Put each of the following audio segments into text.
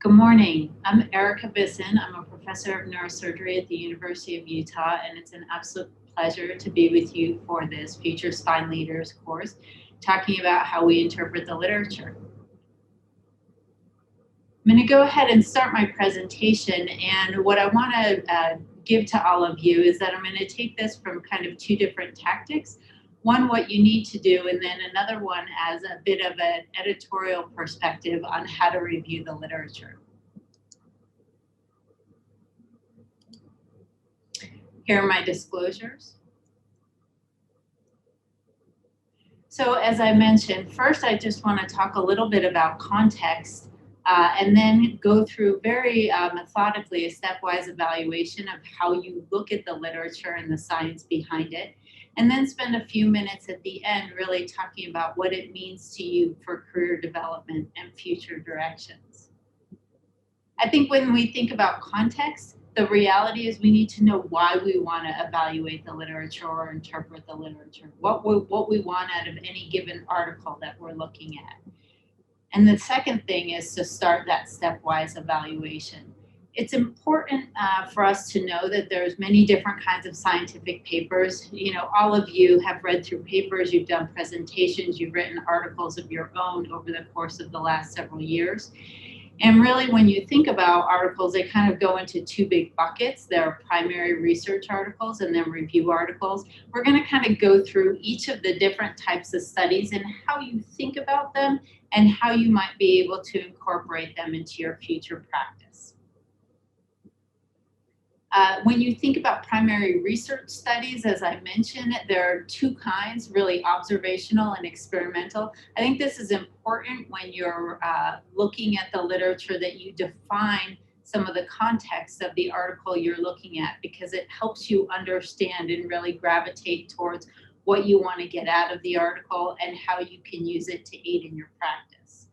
Good morning. I'm Erica Bisson. I'm a professor of neurosurgery at the University of Utah, and it's an absolute pleasure to be with you for this Future Spine Leaders course, talking about how we interpret the literature. I'm going to go ahead and start my presentation, and what I want to give to all of you is that I'm going to take this from kind of two different tactics. One, what you need to do, and then another one as a bit of an editorial perspective on how to review the literature. Here are my disclosures. So as I mentioned, first I just want to talk a little bit about context and then go through very methodically a stepwise evaluation of how you look at the literature and the science behind it. And then spend a few minutes at the end really talking about what it means to you for career development and future directions. I think when we think about context, the reality is we need to know why we want to evaluate the literature or interpret the literature, what we want out of any given article that we're looking at. And the second thing is to start that stepwise evaluation. It's important for us to know that there's many different kinds of scientific papers. You know, all of you have read through papers, you've done presentations, you've written articles of your own over the course of the last several years. And really, when you think about articles, they kind of go into two big buckets. There are primary research articles and then review articles. We're going to kind of go through each of the different types of studies and how you think about them and how you might be able to incorporate them into your future practice. When you think about primary research studies, as I mentioned, there are two kinds, really observational and experimental. I think this is important when you're looking at the literature that you define some of the context of the article you're looking at, because it helps you understand and really gravitate towards what you want to get out of the article and how you can use it to aid in your practice.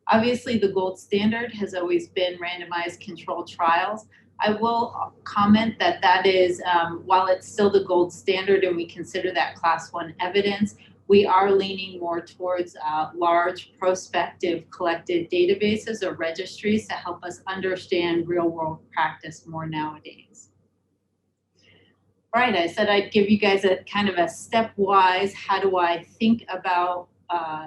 Obviously, the gold standard has always been randomized controlled trials. I will comment that that is, while it's still the gold standard and we consider that class 1 evidence, we are leaning more towards large prospective collected databases or registries to help us understand real world practice more nowadays. Right, I said I'd give you guys a kind of a stepwise, how do I think about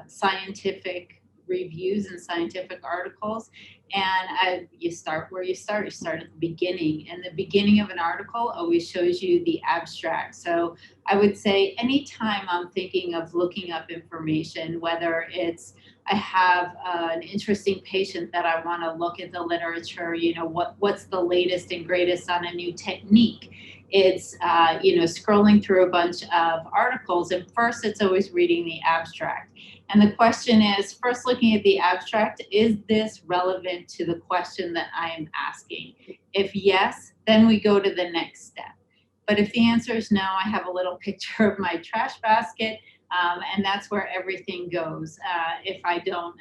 scientific reviews and scientific articles. And you start where you start. You start at the beginning. And the beginning of an article always shows you the abstract. So I would say anytime I'm thinking of looking up information, whether it's I have an interesting patient that I want to look at the literature, you know, what's the latest and greatest on a new technique. It's, you know, scrolling through a bunch of articles. And first, it's always reading the abstract. And the question is, first looking at the abstract, is this relevant to the question that I am asking? If yes, then we go to the next step. But if the answer is no, I have a little picture of my trash basket, and that's where everything goes if I don't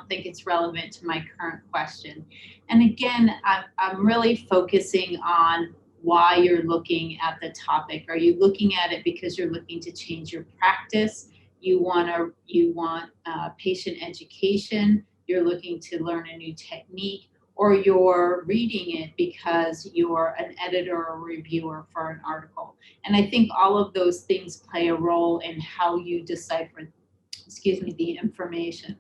think it's relevant to my current question. And again, I'm really focusing on why you're looking at the topic. Are you looking at it because you're looking to change your practice? You want patient education, you're looking to learn a new technique, or you're reading it because you're an editor or reviewer for an article. And I think all of those things play a role in how you decipher, the information.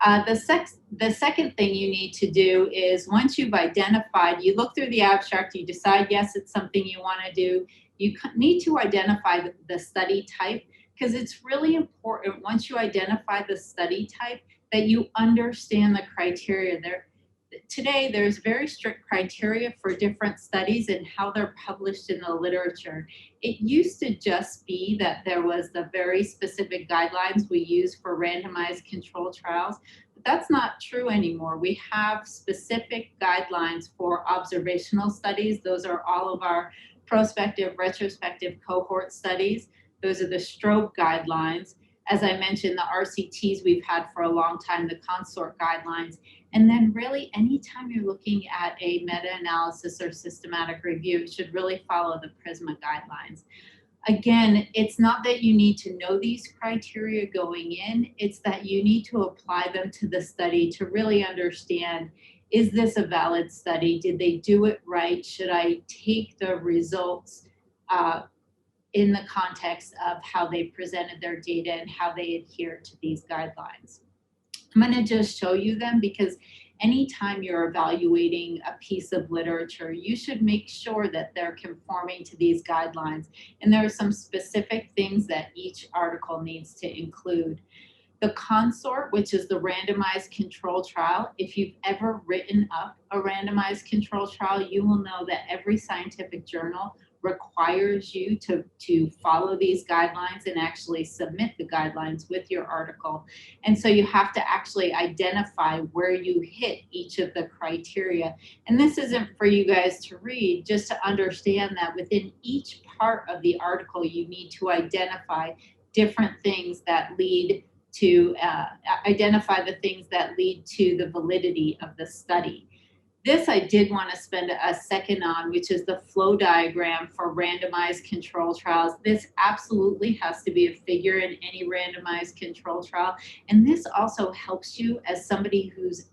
The second thing you need to do is once you've identified, you look through the abstract, you decide, yes, it's something you want to do. You need to identify the study type, because it's really important once you identify the study type that you understand the criteria. Today, there's very strict criteria for different studies and how they're published in the literature. It used to just be that there was the very specific guidelines we use for randomized controlled trials, but that's not true anymore. We have specific guidelines for observational studies. Those are all of our prospective, retrospective cohort studies. Those are the stroke guidelines. As I mentioned, the RCTs we've had for a long time, the consort guidelines. And then really anytime you're looking at a meta-analysis or systematic review, you should really follow the PRISMA guidelines. Again, it's not that you need to know these criteria going in, it's that you need to apply them to the study to really understand Is this a valid study? Did they do it right? Should I take the results in the context of how they presented their data and how they adhere to these guidelines? I'm going to just show you them because anytime you're evaluating a piece of literature, you should make sure that they're conforming to these guidelines. And there are some specific things that each article needs to include. The consort, which is the randomized control trial, if you've ever written up a randomized control trial, you will know that every scientific journal requires you to follow these guidelines and actually submit the guidelines with your article. And so you have to actually identify where you hit each of the criteria. And this isn't for you guys to read, just to understand that within each part of the article, you need to identify different things that lead to identify the things that lead to the validity of the study. This I did want to spend a second on, which is the flow diagram for randomized control trials. This absolutely has to be a figure in any randomized control trial. And this also helps you as somebody who's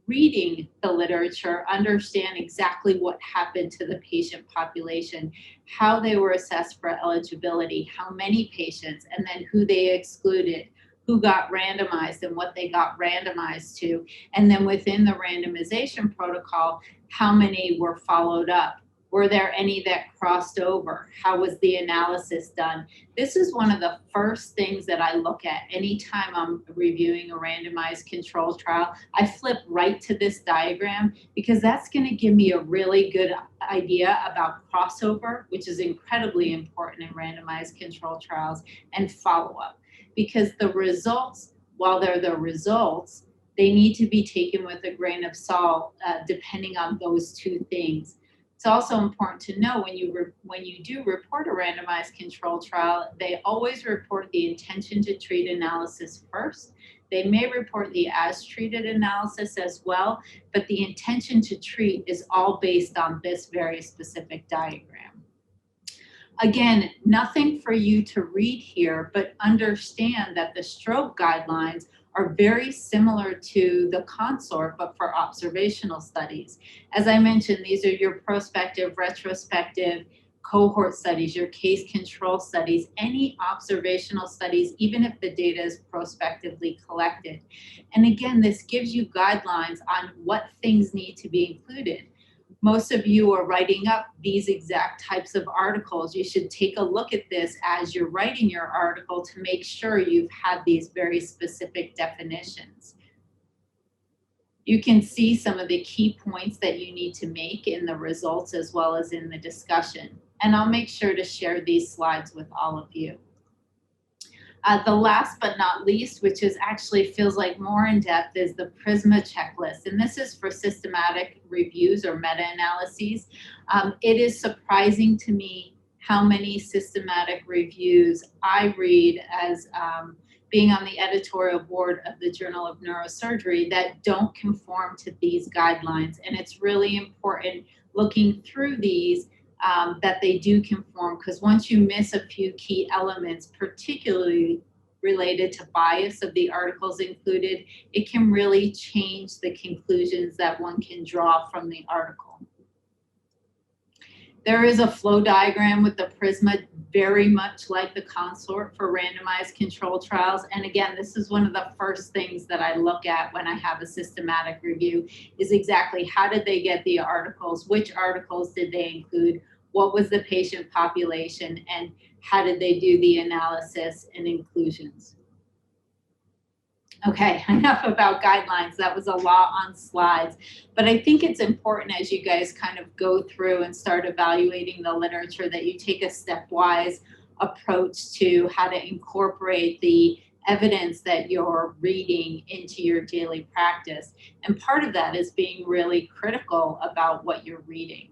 reading the literature, understand exactly what happened to the patient population, how they were assessed for eligibility, how many patients, and then who they excluded, who got randomized and what they got randomized to. And then within the randomization protocol, how many were followed up? Were there any that crossed over? How was the analysis done? This is one of the first things that I look at anytime I'm reviewing a randomized control trial. I flip right to this diagram because that's going to give me a really good idea about crossover, which is incredibly important in randomized control trials, and follow-up. Because the results, while they're the results, they need to be taken with a grain of salt, depending on those two things. It's also important to know when you do report a randomized control trial, they always report the intention to treat analysis first. They may report the as treated analysis as well, but the intention to treat is all based on this very specific diagram. Again, nothing for you to read here, but understand that the stroke guidelines are very similar to the consort, but for observational studies. As I mentioned, these are your prospective, retrospective, cohort studies, your case control studies, any observational studies, even if the data is prospectively collected. And again, this gives you guidelines on what things need to be included. Most of you are writing up these exact types of articles. You should take a look at this as you're writing your article to make sure you've had these very specific definitions. You can see some of the key points that you need to make in the results as well as in the discussion. And I'll make sure to share these slides with all of you. The last but not least, which is actually feels like more in depth, is the PRISMA checklist. And this is for systematic reviews or meta-analyses. It is surprising to me how many systematic reviews I read as being on the editorial board of the Journal of Neurosurgery that don't conform to these guidelines. And it's really important looking through these that they do conform, because once you miss a few key elements, particularly related to bias of the articles included, it can really change the conclusions that one can draw from the article. There is a flow diagram with the PRISMA, very much like the consort for randomized control trials. And again, this is one of the first things that I look at when I have a systematic review, is exactly how did they get the articles, which articles did they include, what was the patient population, and how did they do the analysis and inclusions. Okay, enough about guidelines. That was a lot on slides, but I think it's important as you guys kind of go through and start evaluating the literature that you take a stepwise approach to how to incorporate the evidence that you're reading into your daily practice. And part of that is being really critical about what you're reading.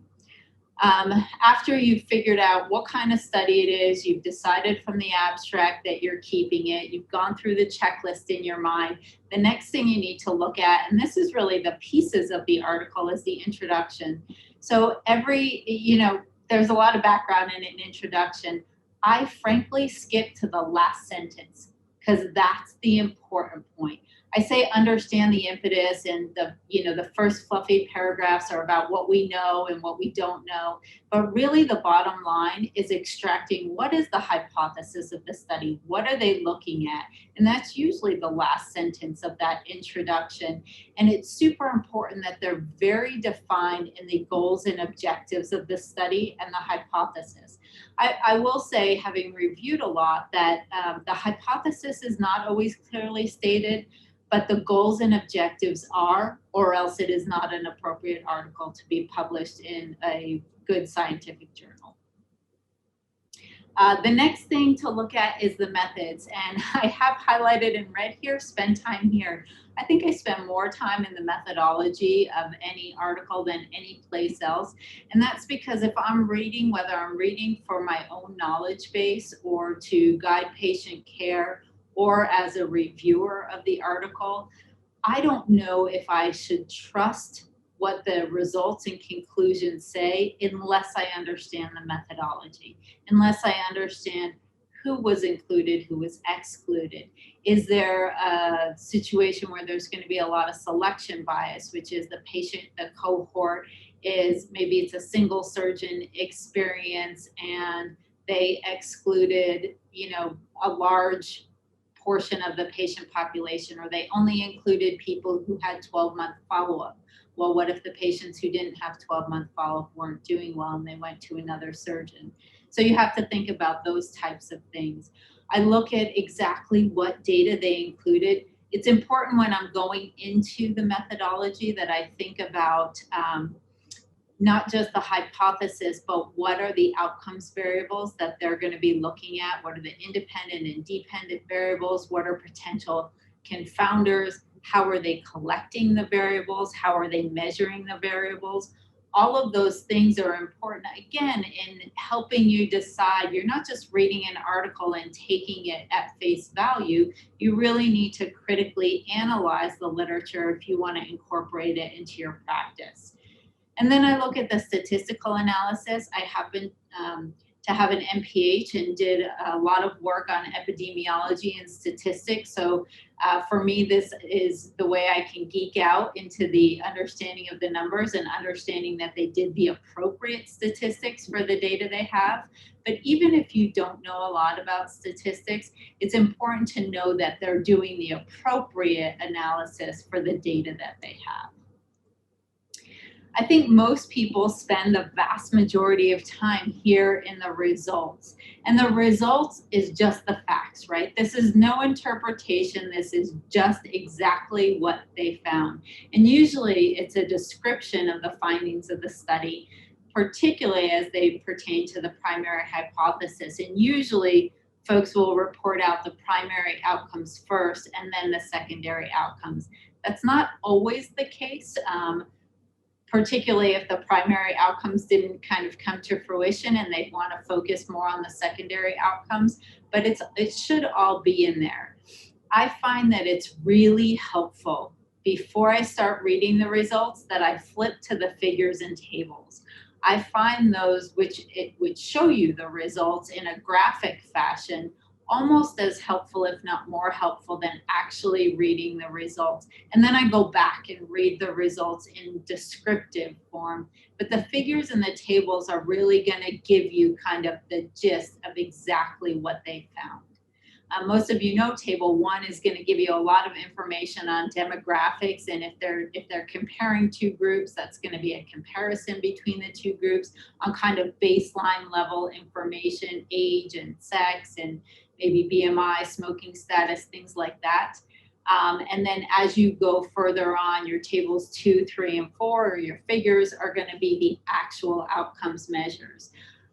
After you've figured out what kind of study it is, you've decided from the abstract that you're keeping it, you've gone through the checklist in your mind, the next thing you need to look at, and this is really the pieces of the article, is the introduction. So there's a lot of background in an introduction. I frankly skip to the last sentence because that's the important point. I say understand the impetus, and the first fluffy paragraphs are about what we know and what we don't know. But really the bottom line is extracting what is the hypothesis of the study? What are they looking at? And that's usually the last sentence of that introduction. And it's super important that they're very defined in the goals and objectives of the study and the hypothesis. I will say, having reviewed a lot, that the hypothesis is not always clearly stated, but the goals and objectives are, or else it is not an appropriate article to be published in a good scientific journal. The next thing to look at is the methods, and I have highlighted in red here, spend time here. I think I spend more time in the methodology of any article than any place else. And that's because if I'm reading, whether I'm reading for my own knowledge base or to guide patient care or as a reviewer of the article, I don't know if I should trust what the results and conclusions say unless I understand the methodology, unless I understand who was included, who was excluded. Is there a situation where there's going to be a lot of selection bias, which is the cohort is, maybe it's a single surgeon experience and they excluded, a large portion of the patient population, or they only included people who had 12-month follow-up. Well, what if the patients who didn't have 12-month follow-up weren't doing well and they went to another surgeon? So you have to think about those types of things. I look at exactly what data they included. It's important when I'm going into the methodology that I think about not just the hypothesis, but what are the outcomes variables that they're going to be looking at? What are the independent and dependent variables? What are potential confounders? How are they collecting the variables? How are they measuring the variables? All of those things are important, again, in helping you decide. You're not just reading an article and taking it at face value. You really need to critically analyze the literature if you want to incorporate it into your practice. And then I look at the statistical analysis. I happen to have an MPH and did a lot of work on epidemiology and statistics. So for me, this is the way I can geek out into the understanding of the numbers and understanding that they did the appropriate statistics for the data they have. But even if you don't know a lot about statistics, it's important to know that they're doing the appropriate analysis for the data that they have. I think most people spend the vast majority of time here in the results. And the results is just the facts, right? This is no interpretation. This is just exactly what they found. And usually it's a description of the findings of the study, particularly as they pertain to the primary hypothesis. And usually folks will report out the primary outcomes first and then the secondary outcomes. That's not always the case. Particularly if the primary outcomes didn't kind of come to fruition and they want to focus more on the secondary outcomes, but it should all be in there. I find that it's really helpful before I start reading the results that I flip to the figures and tables. I find those which show you the results in a graphic fashion almost as helpful, if not more helpful, than actually reading the results. And then I go back and read the results in descriptive form. But the figures and the tables are really going to give you kind of the gist of exactly what they found. Most of you know table 1 is going to give you a lot of information on demographics, and if they're comparing two groups, that's going to be a comparison between the two groups on kind of baseline level information, age and sex and maybe BMI, smoking status, things like that. And then as you go further on, your tables 2, 3, and 4, or your figures are going to be the actual outcomes measures.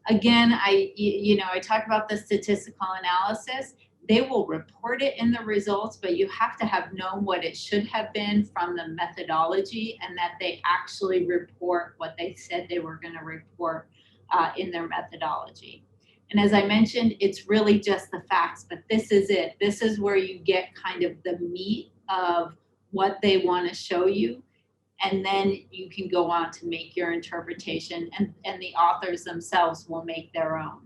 Again, I talk about the statistical analysis. They will report it in the results, but you have to have known what it should have been from the methodology and that they actually report what they said they were going to report in their methodology. And as I mentioned, it's really just the facts, but this is it. This is where you get kind of the meat of what they want to show you. And then you can go on to make your interpretation, and the authors themselves will make their own.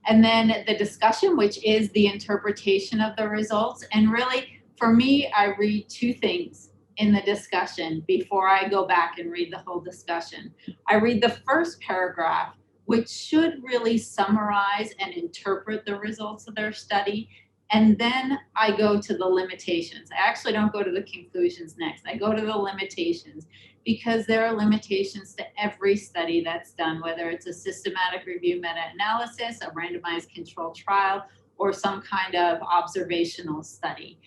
And then the discussion, which is the interpretation of the results. And really, For me, I read two things in the discussion before I go back and read the whole discussion. I read the first paragraph, which should really summarize and interpret the results of their study. And then I go to the limitations. I actually don't go to the conclusions next. I go to the limitations, because there are limitations to every study that's done, whether it's a systematic review meta-analysis, a randomized controlled trial, or some kind of observational study.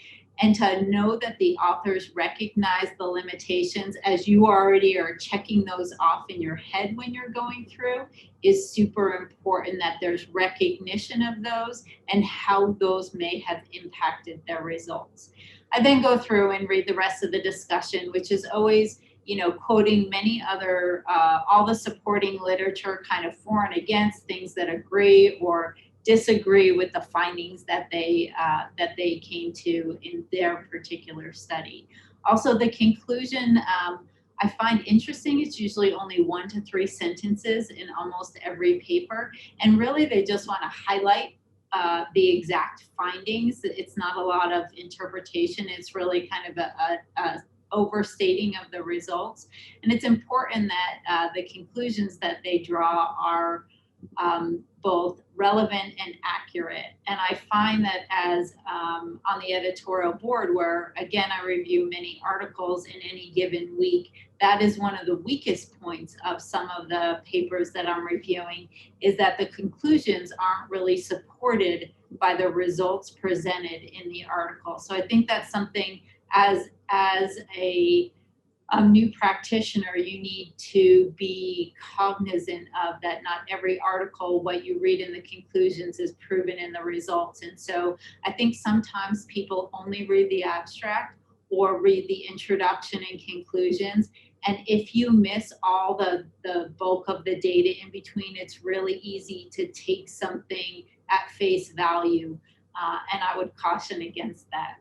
And to know that the authors recognize the limitations as you already are checking those off in your head when you're going through is super important, that there's recognition of those and how those may have impacted their results. I then go through and read the rest of the discussion, which is always, you know, quoting many other, all the supporting literature, kind of for and against, things that agree or disagree with the findings that they came to in their particular study. Also, the conclusion I find interesting. It's usually only 1 to 3 sentences in almost every paper, and really they just want to highlight the exact findings. It's not a lot of interpretation. It's really kind of a overstating of the results, and it's important that the conclusions that they draw are both relevant and accurate. And I find that as on the editorial board, where again I review many articles in any given week, that is one of the weakest points of some of the papers that I'm reviewing, is that the conclusions aren't really supported by the results presented in the article. So I think that's something as a new practitioner, you need to be cognizant of, that not every article, what you read in the conclusions, is proven in the results. And so I think sometimes people only read the abstract or read the introduction and conclusions. And if you miss all the bulk of the data in between, it's really easy to take something at face value. And I would caution against that.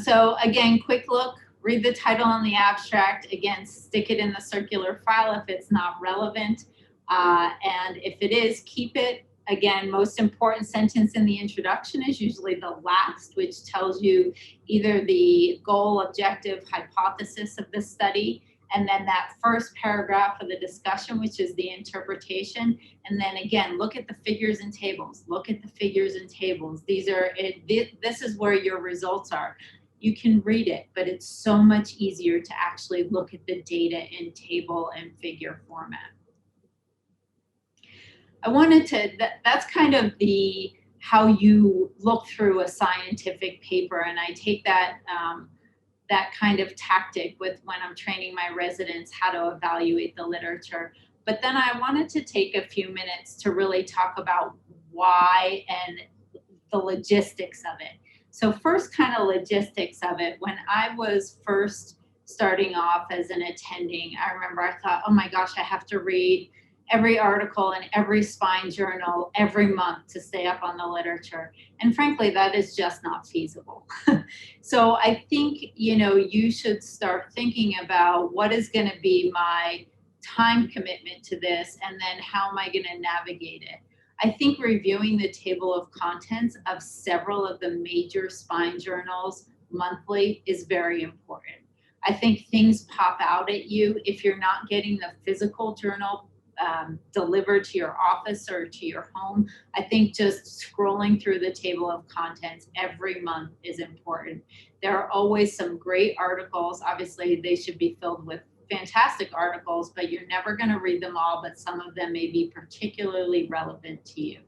So again, quick look, read the title and the abstract. Again, stick it in the circular file if it's not relevant. And if it is, keep it. Again, most important sentence in the introduction is usually the last, which tells you either the goal, objective, hypothesis of the study, and then that first paragraph of the discussion, which is the interpretation. And then again, look at the figures and tables. Look at the figures and tables. These are this is where your results are. You can read it, but it's so much easier to actually look at the data in table and figure format. I wanted to, that's kind of the how you look through a scientific paper, and I take that that kind of tactic with when I'm training my residents how to evaluate the literature. But then I wanted to take a few minutes to really talk about why and the logistics of it. So first, kind of logistics of it. When I was first starting off as an attending, I remember I thought, oh my gosh, I have to read every article in every spine journal every month to stay up on the literature. And frankly, that is just not feasible. So I think, you know, you should start thinking about what is going to be my time commitment to this, and then how am I going to navigate it. I think reviewing the table of contents of several of the major spine journals monthly is very important. I think things pop out at you if you're not getting the physical journal delivered to your office or to your home. I think just scrolling through the table of contents every month is important. There are always some great articles. Obviously, they should be filled with fantastic articles, but you're never going to read them all, but some of them may be particularly relevant to you.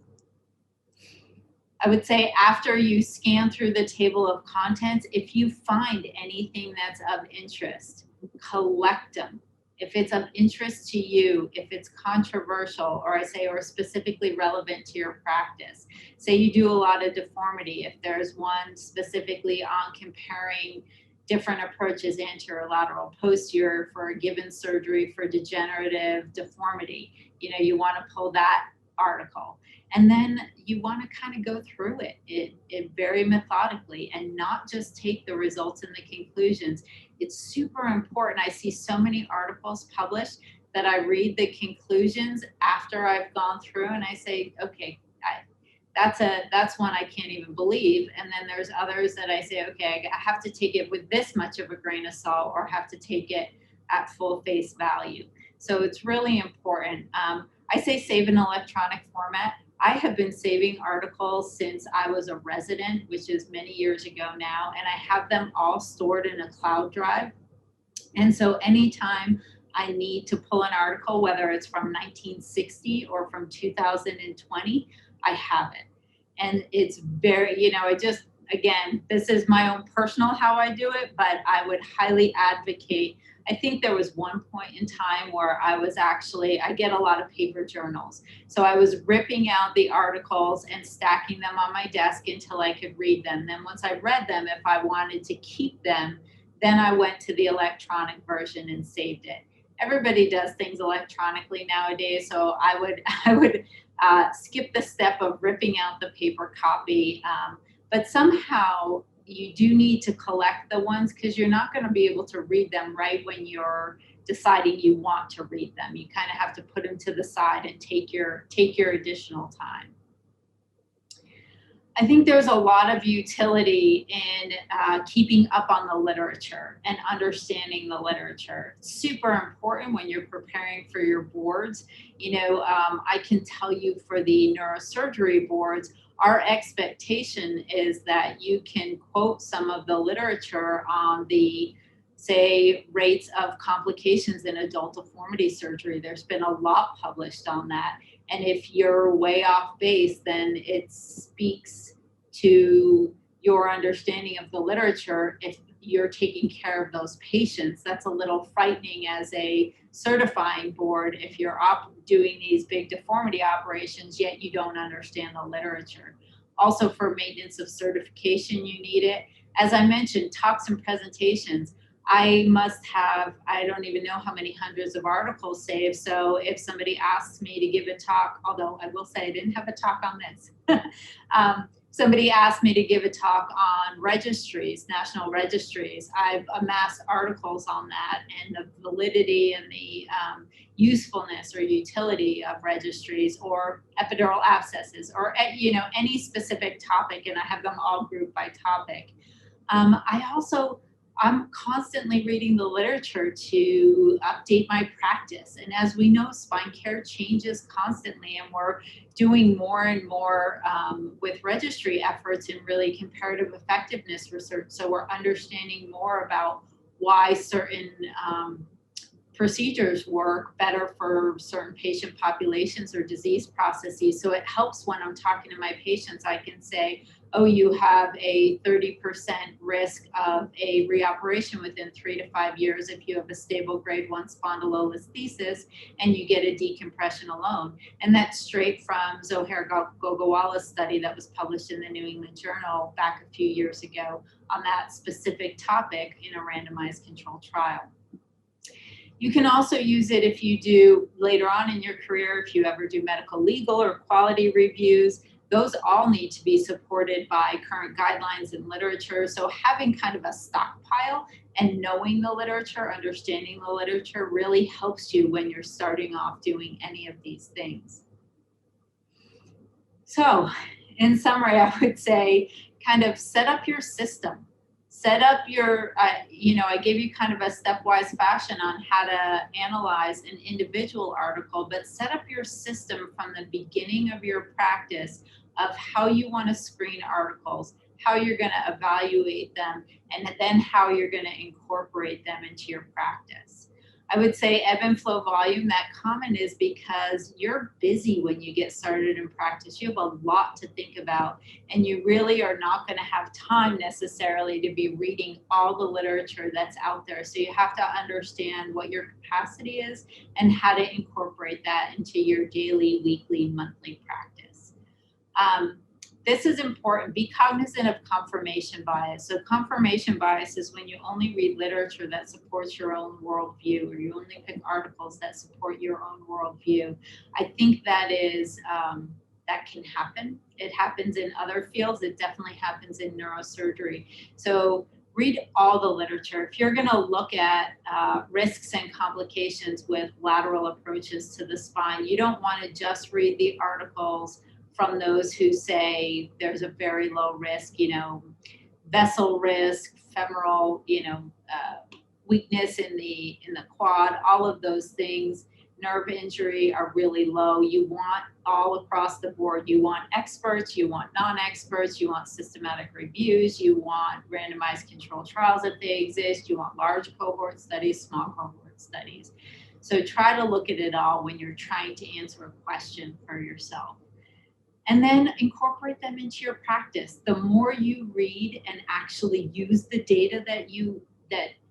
I would say after you scan through the table of contents, if you find anything that's of interest, collect them. If it's of interest to you, if it's controversial, or specifically relevant to your practice. Say you do a lot of deformity. If there's one specifically on comparing different approaches, anterior, lateral, posterior, for a given surgery for degenerative deformity, you know, you want to pull that article. And then you want to kind of go through it very methodically, and not just take the results and the conclusions. It's super important. I see so many articles published that I read the conclusions after I've gone through, and I say, okay, that's one I can't even believe. And then there's others that I say, okay, I have to take it with this much of a grain of salt, or have to take it at full face value. So it's really important. I say save in electronic format. I have been saving articles since I was a resident, which is many years ago now, and I have them all stored in a cloud drive. And so anytime I need to pull an article, whether it's from 1960 or from 2020, I have it. And it's very, it just, again, this is my own personal how I do it, but I would highly advocate. I think there was one point in time where I get a lot of paper journals. So I was ripping out the articles and stacking them on my desk until I could read them. Then once I read them, if I wanted to keep them, then I went to the electronic version and saved it. Everybody does things electronically nowadays, so I would skip the step of ripping out the paper copy. But somehow you do need to collect the ones, because you're not going to be able to read them right when you're deciding you want to read them. You kind of have to put them to the side and take your additional time. I think there's a lot of utility in keeping up on the literature and understanding the literature. It's super important when you're preparing for your boards. I can tell you for the neurosurgery boards, our expectation is that you can quote some of the literature on the, say, rates of complications in adult deformity surgery. There's been a lot published on that. And if you're way off base, then it speaks to your understanding of the literature. If you're taking care of those patients, that's a little frightening as a certifying board if you're doing these big deformity operations, yet you don't understand the literature. Also, for maintenance of certification, you need it. As I mentioned, talks and presentations. I must have, I don't even know how many hundreds of articles saved. So if somebody asks me to give a talk, although I will say I didn't have a talk on this, somebody asked me to give a talk on registries, national registries. I've amassed articles on that and the validity and the usefulness or utility of registries, or epidural abscesses, or any specific topic, and I have them all grouped by topic. I'm constantly reading the literature to update my practice. And as we know, spine care changes constantly, and we're doing more and more with registry efforts and really comparative effectiveness research. So we're understanding more about why certain procedures work better for certain patient populations or disease processes. So it helps when I'm talking to my patients, I can say, oh, you have a 30% risk of a reoperation within 3 to 5 years if you have a stable grade 1 spondylolisthesis and you get a decompression alone. And that's straight from Zohair Gogawala's study that was published in the New England Journal back a few years ago on that specific topic in a randomized controlled trial. You can also use it if you do later on in your career, if you ever do medical legal or quality reviews. Those all need to be supported by current guidelines and literature. So having kind of a stockpile and knowing the literature, understanding the literature really helps you when you're starting off doing any of these things. So in summary, I would say kind of set up your system. Set up your, I gave you kind of a stepwise fashion on how to analyze an individual article, but set up your system from the beginning of your practice of how you want to screen articles, how you're going to evaluate them, and then how you're going to incorporate them into your practice. I would say ebb and flow volume, that comment is because you're busy when you get started in practice. You have a lot to think about, and you really are not going to have time necessarily to be reading all the literature that's out there. So you have to understand what your capacity is and how to incorporate that into your daily, weekly, monthly practice. This is important. Be cognizant of confirmation bias. So confirmation bias is when you only read literature that supports your own worldview, or you only pick articles that support your own worldview. I think that is, that can happen. It happens in other fields. It definitely happens in neurosurgery. So read all the literature. If you're going to look at risks and complications with lateral approaches to the spine, you don't want to just read the articles from those who say there's a very low risk, vessel risk, femoral, weakness in the quad, all of those things, nerve injury are really low. You want all across the board. You want experts, you want non-experts, you want systematic reviews, you want randomized controlled trials if they exist, you want large cohort studies, small cohort studies. So try to look at it all when you're trying to answer a question for yourself. And then incorporate them into your practice. The more you read and actually use the data that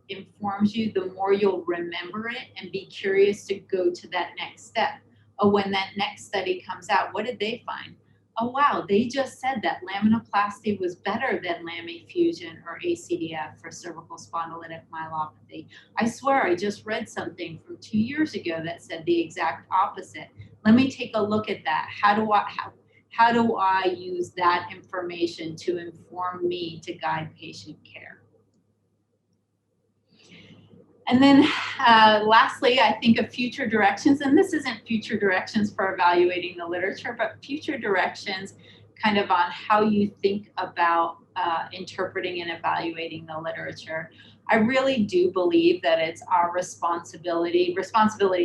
informs you, the more you'll remember it and be curious to go to that next step. Oh, when that next study comes out, what did they find? Oh, wow, they just said that laminoplasty was better than lami fusion or ACDF for cervical spondylitic myelopathy. I swear I just read something from 2 years ago that said the exact opposite. Let me take a look at that. How do I use that information to inform me to guide patient care? And then lastly, I think of future directions, and this isn't future directions for evaluating the literature, but future directions kind of on how you think about interpreting and evaluating the literature. I really do believe that it's our responsibility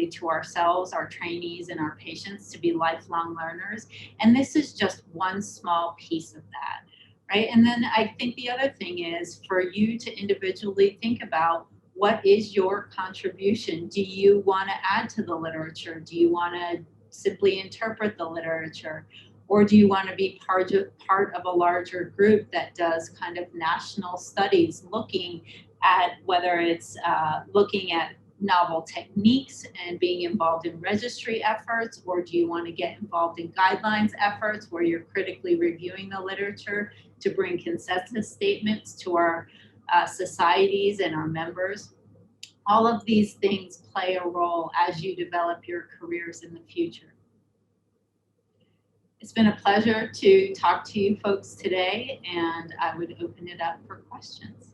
to ourselves, our trainees, and our patients to be lifelong learners. And this is just one small piece of that, right? And then I think the other thing is for you to individually think about, what is your contribution? Do you want to add to the literature? Do you want to simply interpret the literature? Or do you want to be part of a larger group that does kind of national studies looking at whether it's looking at novel techniques and being involved in registry efforts, or do you want to get involved in guidelines efforts where you're critically reviewing the literature to bring consensus statements to our societies and our members? All of these things play a role as you develop your careers in the future. It's been a pleasure to talk to you folks today, and I would open it up for questions.